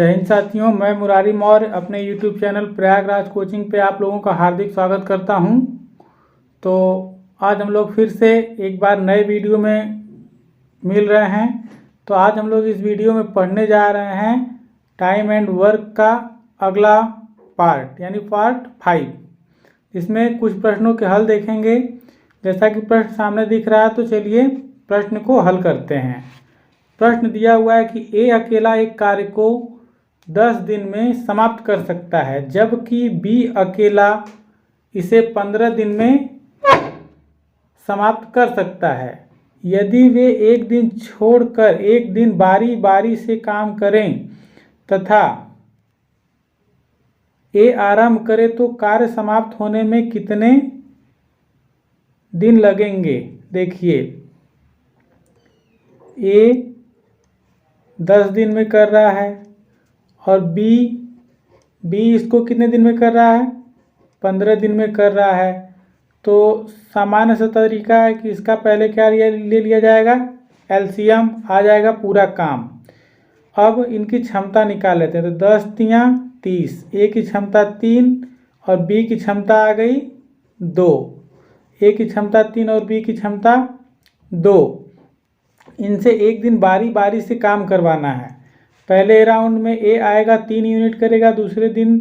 जय हिंद साथियों, मैं मुरारी मौर्य अपने YouTube चैनल प्रयागराज कोचिंग पे आप लोगों का हार्दिक स्वागत करता हूं। तो आज हम लोग फिर से एक बार नए वीडियो में मिल रहे हैं। तो आज हम लोग इस वीडियो में पढ़ने जा रहे हैं टाइम एंड वर्क का अगला पार्ट यानी पार्ट 5। इसमें कुछ प्रश्नों के हल देखेंगे। जैसा कि प्रश्न सामने दिख रहा है, तो चलिए प्रश्न को हल करते हैं। प्रश्न दिया हुआ है कि ए अकेला एक कार्य को 10 दिन में समाप्त कर सकता है, जबकि बी अकेला इसे 15 दिन में समाप्त कर सकता है। यदि वे एक दिन छोड़कर एक दिन बारी बारी से काम करें तथा ए आरंभ करे तो कार्य समाप्त होने में कितने दिन लगेंगे। देखिए, ए 10 दिन में कर रहा है और बी इसको कितने दिन में कर रहा है, 15 दिन में कर रहा है। तो सामान्य सा तरीका है कि इसका पहले क्या ले लिया जाएगा, एलसीएम आ जाएगा पूरा काम। अब इनकी क्षमता निकाल लेते हैं। तो 10 तियाँ 30, ए की क्षमता 3 और बी की क्षमता आ गई 2। ए की क्षमता 3 और बी की क्षमता 2। इनसे एक दिन बारी बारी से काम करवाना है। पहले राउंड में ए आएगा 3 यूनिट करेगा, दूसरे दिन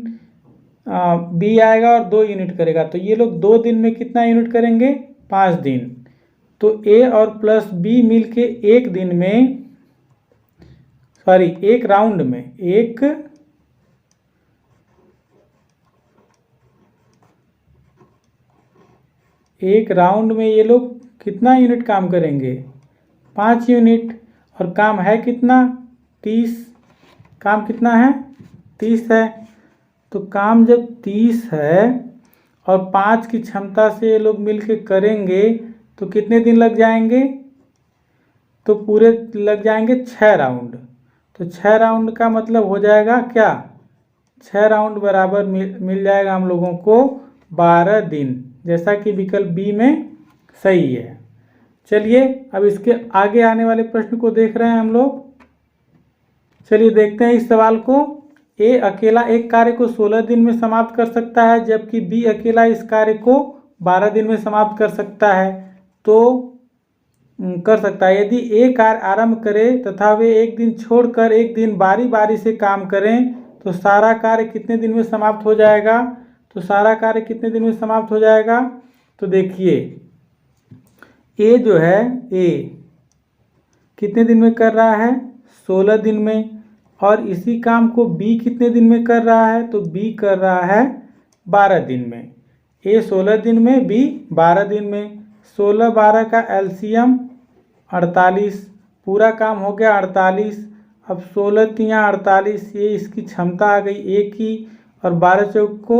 बी आएगा और 2 यूनिट करेगा। तो ये लोग 2 दिन में कितना यूनिट करेंगे, 5 दिन। तो ए और प्लस बी मिलके एक दिन में एक राउंड में एक राउंड में ये लोग कितना यूनिट काम करेंगे, 5 यूनिट। और काम है कितना, 30। काम कितना है, 30 है। तो काम जब 30 है और 5 की क्षमता से ये लोग मिलके करेंगे तो कितने दिन लग जाएंगे, तो पूरे लग जाएंगे 6 राउंड। तो 6 राउंड का मतलब हो जाएगा क्या, 6 राउंड बराबर मिल जाएगा हम लोगों को 12 दिन, जैसा कि विकल्प बी में सही है। चलिए अब इसके आगे आने वाले प्रश्न को देख रहे हैं हम लोग। चलिए देखते हैं इस सवाल को। ए अकेला एक कार्य को 16 दिन में समाप्त कर सकता है, जबकि बी अकेला इस कार्य को 12 दिन में समाप्त कर सकता है। यदि ए कार्य आरंभ करे तथा वे एक दिन छोड़कर एक दिन बारी बारी से काम करें तो सारा कार्य कितने दिन में समाप्त हो जाएगा। तो सारा कार्य कितने दिन में समाप्त हो जाएगा, तो देखिए ए जो है, ए कितने दिन में कर रहा है, 16 दिन में। और इसी काम को बी कितने दिन में कर रहा है, तो बी कर रहा है 12 दिन में। ए 16 दिन में, बी 12 दिन में। 16-12 का एलसीएम 48, पूरा काम हो गया 48। अब 16 तियाँ 48, ये इसकी क्षमता आ गई ए की, और 12 चौक को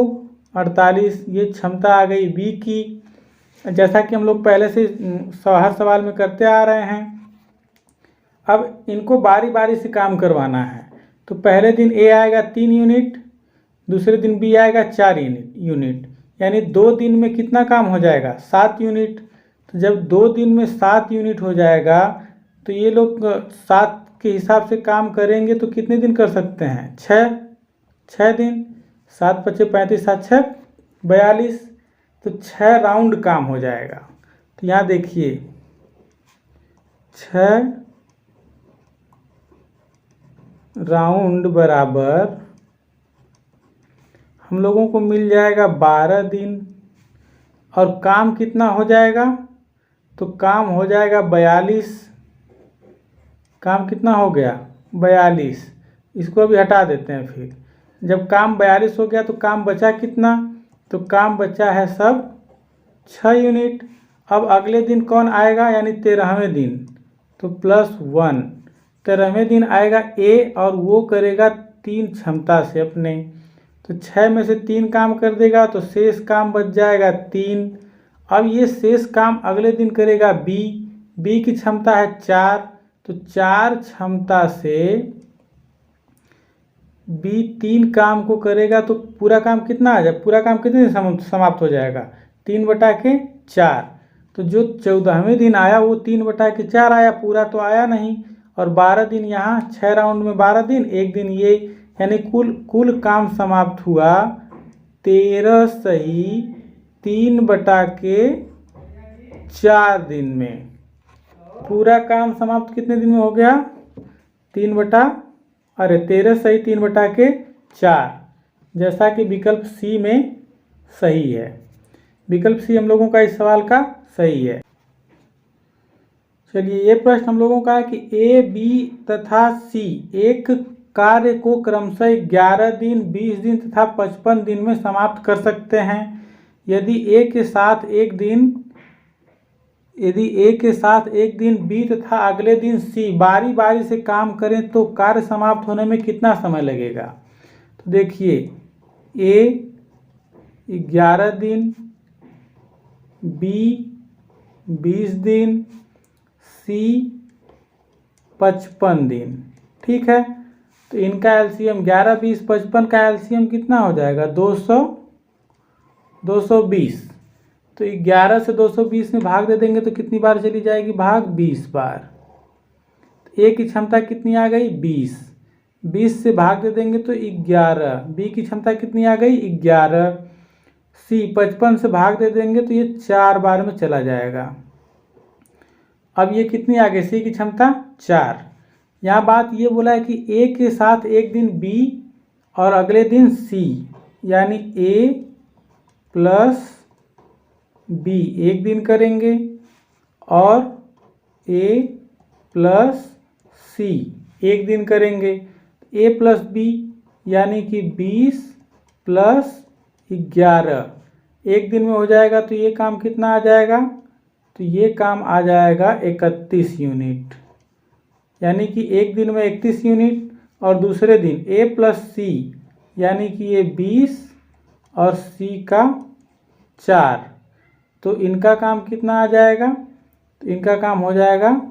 48, ये क्षमता आ गई बी की। जैसा कि हम लोग पहले से हर सवाल में करते आ रहे हैं। अब इनको बारी बारी से काम करवाना है। तो पहले दिन ए आएगा 3 यूनिट, दूसरे दिन बी आएगा 4 यूनिट, यानी 2 दिन में कितना काम हो जाएगा, 7 यूनिट। तो जब 2 दिन में 7 यूनिट हो जाएगा तो ये लोग 7 के हिसाब से काम करेंगे तो कितने दिन कर सकते हैं, 6 दिन। 7 × 5 = 35, 7 × 6 = 42। तो 6 राउंड काम हो जाएगा। तो यहाँ देखिए 6 राउंड बराबर हम लोगों को मिल जाएगा 12 दिन। और काम कितना हो जाएगा, तो काम हो जाएगा 42। काम कितना हो गया, 42। इसको भी हटा देते हैं। फिर जब काम 42 हो गया तो काम बचा कितना, तो काम बचा है सब 6 यूनिट। अब अगले दिन कौन आएगा, यानी 13वें दिन, तो +1। 13वें दिन आएगा ए और वो करेगा 3 क्षमता से अपने। तो 6 में से 3 काम कर देगा तो शेष काम बच जाएगा 3। अब ये शेष काम अगले दिन करेगा बी की क्षमता है 4। तो 4 क्षमता से बी 3 काम को करेगा तो पूरा काम कितना आ जाए, पूरा काम कितने दिन समाप्त हो जाएगा, 3/4। तो जो 14वें दिन आया वो 3/4 आया, पूरा तो आया नहीं। और 12 दिन यहाँ 6 राउंड में 12 दिन, एक दिन ये यानी कुल काम समाप्त हुआ 13 सही 3/4 दिन में। पूरा काम समाप्त कितने दिन में हो गया? 13 सही 3/4, जैसा कि विकल्प सी में सही है। विकल्प सी हम लोगों का इस सवाल का सही है। चलिए, ये प्रश्न हम लोगों का है कि ए, बी तथा सी एक कार्य को क्रमशः 11 दिन, 20 दिन तथा 55 दिन में समाप्त कर सकते हैं। यदि ए के साथ एक दिन बी तथा अगले दिन सी बारी बारी से काम करें तो कार्य समाप्त होने में कितना समय लगेगा? तो देखिए, ए 11 दिन, बी 20 दिन, सी 55 दिन। ठीक है, तो इनका एलसीएम 11, 20, 55 का एलसीएम कितना हो जाएगा? 220। तो 11 से 220 में भाग दे देंगे तो कितनी बार चली जाएगी भाग? 20 बार। तो ए की क्षमता कितनी आ गई? 20। 20 से भाग दे देंगे तो 11। बी की क्षमता कितनी आ गई? 11। सी 55 से भाग दे देंगे तो ये 4 बार में चला जाएगा। अब ये कितनी आ गई? सी की क्षमता 4। यहाँ बात ये बोला है कि ए के साथ एक दिन बी और अगले दिन सी, यानी ए प्लस बी एक दिन करेंगे और ए प्लस सी एक दिन करेंगे। ए प्लस बी यानी कि 20 प्लस 11 एक दिन में हो जाएगा। तो ये काम कितना आ जाएगा? तो ये काम आ जाएगा 31 यूनिट, यानी कि एक दिन में 31 यूनिट और दूसरे दिन ए प्लस सी यानी कि ये 20 और सी का 4, तो इनका काम कितना आ जाएगा? तो इनका काम हो जाएगा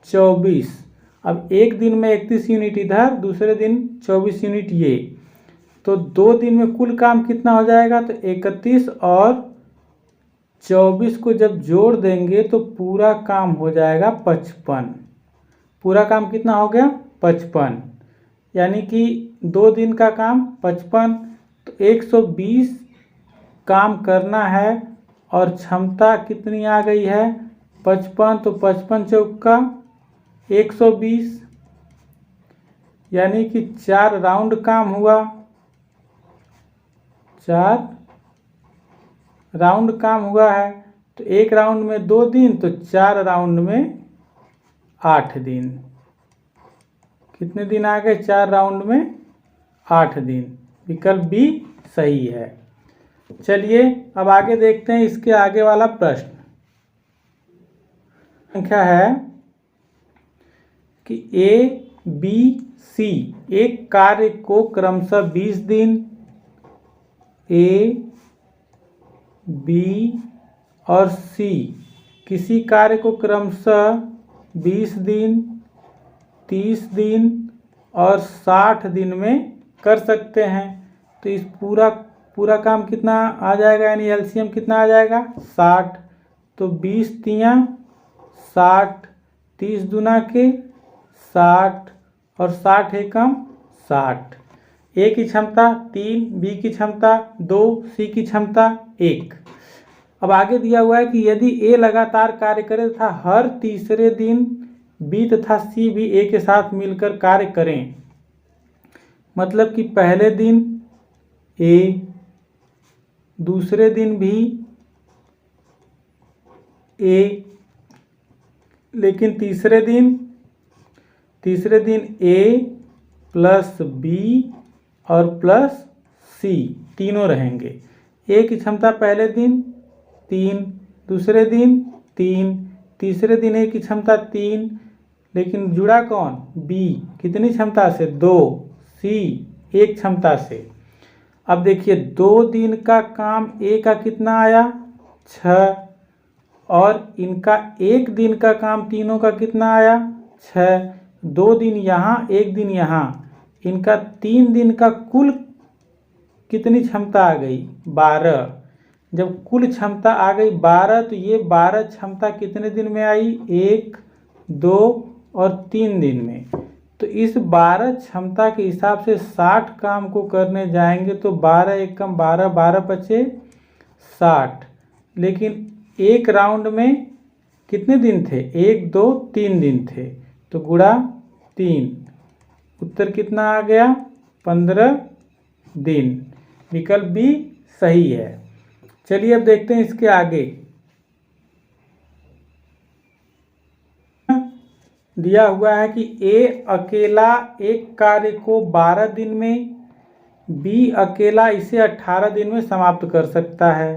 24। अब एक दिन में 31 यूनिट इधर, दूसरे दिन 24 यूनिट ये, तो 2 दिन में कुल काम कितना हो जाएगा? तो 31 और 24 को जब जोड़ देंगे तो पूरा काम हो जाएगा 55। पूरा काम कितना हो गया? 55, यानी कि 2 दिन का काम 55, तो 120 काम करना है और क्षमता कितनी आ गई है? 55। तो 55 चौका 120, यानी कि 4 राउंड काम हुआ। 4 राउंड काम हुआ है, तो एक राउंड में 2 दिन, तो 4 राउंड में 8 दिन। कितने दिन आ गए? 4 राउंड में 8 दिन। विकल्प बी सही है। चलिए, अब आगे देखते हैं इसके आगे वाला प्रश्न। संख्या है कि ए, बी, सी एक कार्य को क्रमशः 20 दिन, ए, बी और सी किसी कार्य को क्रमशः 20 दिन, 30 दिन और 60 दिन में कर सकते हैं। तो इस पूरा काम कितना आ जाएगा? यानी एलसीएम कितना आ जाएगा? 60। तो 20 तियाँ 60, 30 दूना के 60 और 60 एकम 60। ए की क्षमता 3, बी की क्षमता 2, सी की क्षमता 1। अब आगे दिया हुआ है कि यदि ए लगातार कार्य करे तथा हर तीसरे दिन बी तथा सी भी ए के साथ मिलकर कार्य करें, मतलब कि पहले दिन ए, दूसरे दिन भी ए, लेकिन तीसरे दिन ए प्लस बी और प्लस सी तीनों रहेंगे। ए की क्षमता पहले दिन 3, दूसरे दिन 3, तीसरे दिन ए की क्षमता 3, लेकिन जुड़ा कौन? बी। कितनी क्षमता से? 2। सी 1 क्षमता से। अब देखिए, 2 दिन का काम ए का कितना आया? 6, और इनका 1 दिन का काम तीनों का कितना आया? 6। 2 दिन यहाँ, 1 दिन यहाँ, इनका 3 दिन का कुल कितनी क्षमता आ गई? 12। जब कुल क्षमता आ गई 12, तो ये 12 क्षमता कितने दिन में आई? 1, 2 और 3 दिन में। तो इस 12 क्षमता के हिसाब से 60 काम को करने जाएंगे तो 12 एकम 12, 12 पचे 60। लेकिन एक राउंड में कितने दिन थे? 1 2 3 दिन थे, तो गुणा 3, उत्तर कितना आ गया? 15 दिन। विकल्प बी सही है। चलिए अब देखते हैं इसके आगे। दिया हुआ है कि ए अकेला एक कार्य को 12 दिन में, बी अकेला इसे 18 दिन में समाप्त कर सकता है।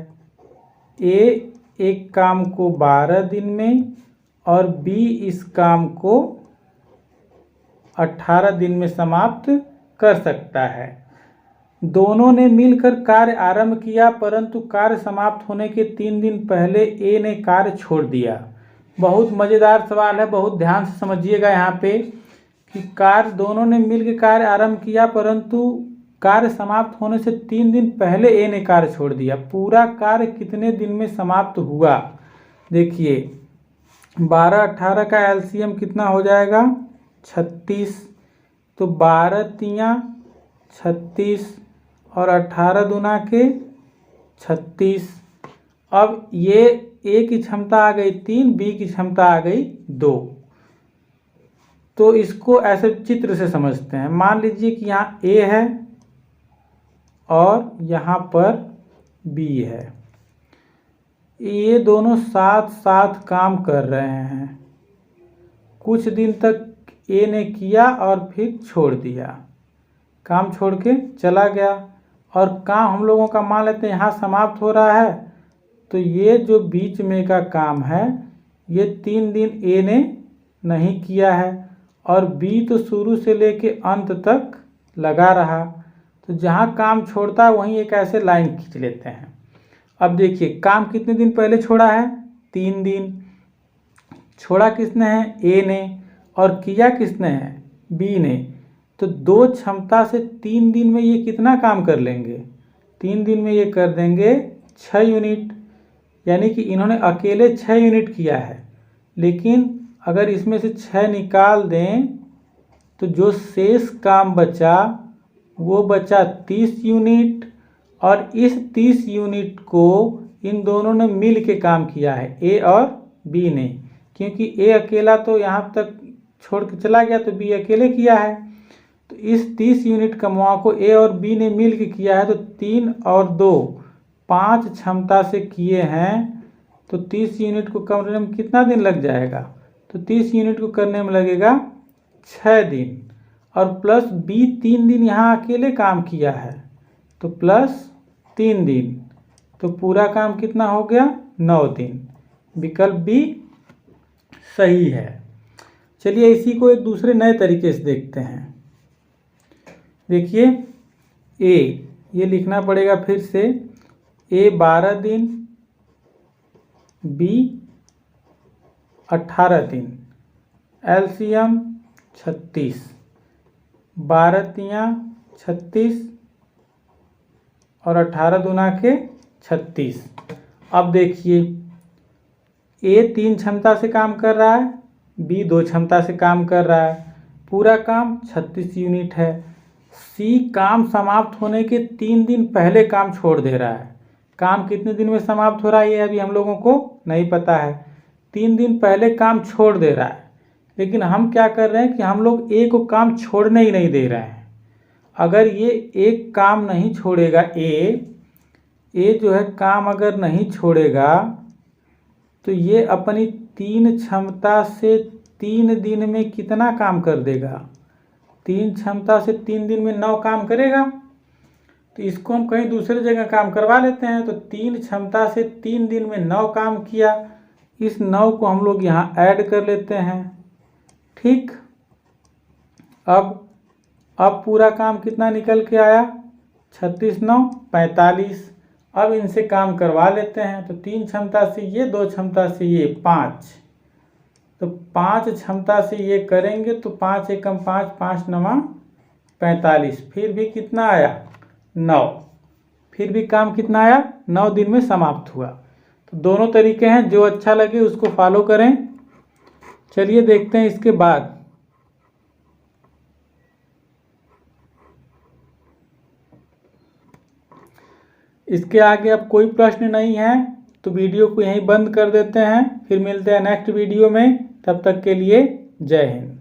ए एक काम को 12 दिन में और बी इस काम को 18 दिन में समाप्त कर सकता है। दोनों ने मिलकर कार्य आरंभ किया, परंतु कार्य समाप्त होने के 3 दिन पहले ए ने कार्य छोड़ दिया। बहुत मज़ेदार सवाल है, बहुत ध्यान से समझिएगा यहाँ पे कि दोनों ने मिलकर कार्य आरंभ किया, परंतु कार्य समाप्त होने से 3 दिन पहले ए ने कार्य छोड़ दिया। पूरा कार्य कितने दिन में समाप्त हुआ? देखिए 12 18 का एलसीएम कितना हो जाएगा? 36। तो 12 तियाँ 36 और 18 दूना के 36। अब ये ए की क्षमता आ गई 3, बी की क्षमता आ गई 2। तो इसको ऐसे चित्र से समझते हैं। मान लीजिए कि यहाँ ए है और यहाँ पर बी है। ये दोनों साथ साथ काम कर रहे हैं। कुछ दिन तक ए ने किया और फिर छोड़ दिया, काम छोड़ के चला गया। और काम हम लोगों का मान लेते हैं यहाँ समाप्त हो रहा है, तो ये जो बीच में का काम है ये 3 दिन ए ने नहीं किया है और बी तो शुरू से लेके अंत तक लगा रहा। तो जहाँ काम छोड़ता है वहीं एक ऐसे लाइन खींच लेते हैं। अब देखिए काम कितने दिन पहले छोड़ा है? 3 दिन। छोड़ा किसने है? ए ने। और किया किसने है? बी ने। तो 2 क्षमता से 3 दिन में ये कितना काम कर लेंगे? 3 दिन में ये कर देंगे 6 यूनिट। यानी कि इन्होंने अकेले 6 यूनिट किया है। लेकिन अगर इसमें से 6 निकाल दें तो जो शेष काम बचा वो बचा 30 यूनिट। और इस 30 यूनिट को इन दोनों ने मिल के काम किया है, ए और बी ने। क्योंकि ए अकेला तो यहाँ तक छोड़ के चला गया, तो बी अकेले किया है। तो इस 30 यूनिट कमुआ को ए और बी ने मिल के किया है। तो 3 और 2 5 क्षमता से किए हैं। तो 30 यूनिट को करने में कितना दिन लग जाएगा? तो 30 यूनिट को करने में लगेगा 6 दिन। और प्लस बी 3 दिन यहाँ अकेले काम किया है, तो प्लस 3 दिन। तो पूरा काम कितना हो गया? 9 दिन। विकल्प बी सही है। चलिए इसी को एक दूसरे नए तरीके से देखते हैं। देखिए ए, ये लिखना पड़ेगा फिर से। ए 12 दिन, बी 18 दिन, एलसीएम 36, 12 तियाँ 36 और 18 दूना के 36। अब देखिए ए 3 क्षमता से काम कर रहा है, बी 2 क्षमता से काम कर रहा है। पूरा काम 36 यूनिट है। सी काम समाप्त होने के 3 दिन पहले काम छोड़ दे रहा है। काम कितने दिन में समाप्त हो रहा है ये अभी हम लोगों को नहीं पता है। 3 दिन पहले काम छोड़ दे रहा है। लेकिन हम क्या कर रहे हैं कि हम लोग ए को काम छोड़ने ही नहीं दे रहे हैं। अगर ये एक काम नहीं छोड़ेगा, ए जो है काम अगर नहीं छोड़ेगा तो ये अपनी 3 क्षमता से 3 दिन में कितना काम कर देगा? 3 क्षमता से 3 दिन में 9 काम करेगा। तो इसको हम कहीं दूसरे जगह काम करवा लेते हैं। तो 3 क्षमता से 3 दिन में 9 काम किया। इस 9 को हम लोग यहाँ ऐड कर लेते हैं। ठीक, अब पूरा काम कितना निकल के आया? 36 9 45। अब इनसे काम करवा लेते हैं। तो 3 क्षमता से ये, 2 क्षमता से ये, 5। तो 5 क्षमता से ये करेंगे तो 5 एकम 5, 5 9 45। फिर भी कितना आया? 9। फिर भी काम कितना आया? 9 दिन में समाप्त हुआ। तो दोनों तरीके हैं, जो अच्छा लगे उसको फॉलो करें। चलिए देखते हैं इसके बाद। इसके आगे अब कोई प्रश्न नहीं है तो वीडियो को यहीं बंद कर देते हैं। फिर मिलते हैं नेक्स्ट वीडियो में, तब तक के लिए जय हिंद।